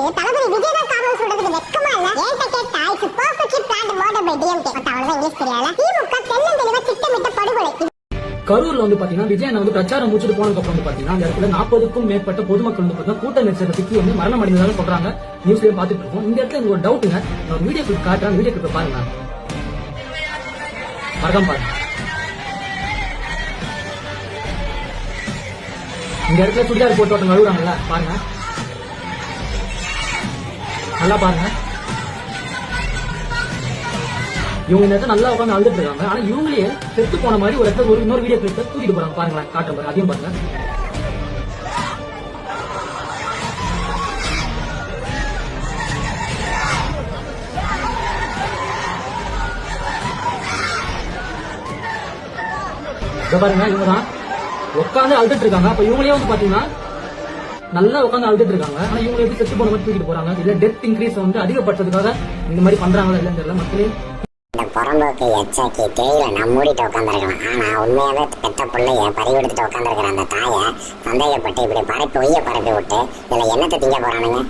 சொல்றீங்க? தளபதி விஜய் தான் காரணம் சொல்றதுக்கு வெக்கமா இல்ல? ஏன்ட்ட கேட்டா it's perfectly planned murder by DMK. அவ்வளவுதான் இங்கிலீஷ் தெரியல. திமுக தெளிவா திட்டமிட்ட படுகொலை. கரூர்ல வந்து பாத்தீங்கன்னா விஜய் வந்து பிரச்சாரம் முடிச்சுட்டு போனதுக்கு அப்புறம் வந்து பாத்தீங்கன்னா அந்த இடத்துல 40க்கும் மேற்பட்ட பொதுமக்கள் வந்து பாத்தீங்கன்னா கூட்ட நெரிசல சிக்கி வந்து மரணம் அடைந்ததாக சொல்றாங்க. நியூஸ்லயே பாத்துட்டு இருக்கோம். இந்த இடத்துல எனக்கு ஒரு டவுட்டுங்க. நான் வீடியோ கிளிப் காட்டுறேன். வீடியோ கிளிப் பாருங்க. மறக்காம பாருங்க. இந்த இடத்துல சுடிதார் போட்டு ஒருத்தவங்க அழுகுறாங்கல்ல, பாருங்க, நல்லா பாருங்க. இவங்க இந்த இடத்துல நல்லா உட்காந்து அழுதுட்டு இருக்காங்க. ஆனா இவங்களே செத்து போன மாதிரி ஒரு இடத்துல ஒரு இன்னொரு வீடியோ கிளிப் தூக்கிட்டு போறாங்க. பாருங்களேன், காட்டுற பாருங்க, அதையும் பாருங்க. பாருங்க, இவங்கதான் உட்காந்து அழுதுட்டு இருக்காங்க. அப்ப இவங்களே வந்து பாத்தீங்கன்னா நல்லா உட்காந்து அழுதுட்டு இருக்காங்க. ஆனா இவங்க எப்படி செத்து போன மாதிரி தூக்கிட்டு போறாங்க? இல்ல டெத் இன்க்ரீஸ் வந்து அதிகப்படுத்துறதுக்காக இந்த மாதிரி பண்றாங்களா இல்லன்னு தெரியல. மக்களே, இந்த புறம்போக்கு எச்சாக்கி தேயில நான் மூடிட்டு உட்காந்துருக்கலாம். ஆனா உண்மையாவே பெத்த பிள்ளைய பறி கொடுத்துட்டு உட்காந்துருக்கிற அந்த தாயை சந்தேகப்பட்டு இப்படி பரப்பி ஒய்ய பரப்பி விட்டு இதுல என்னத்தை திங்க போறானுங்க?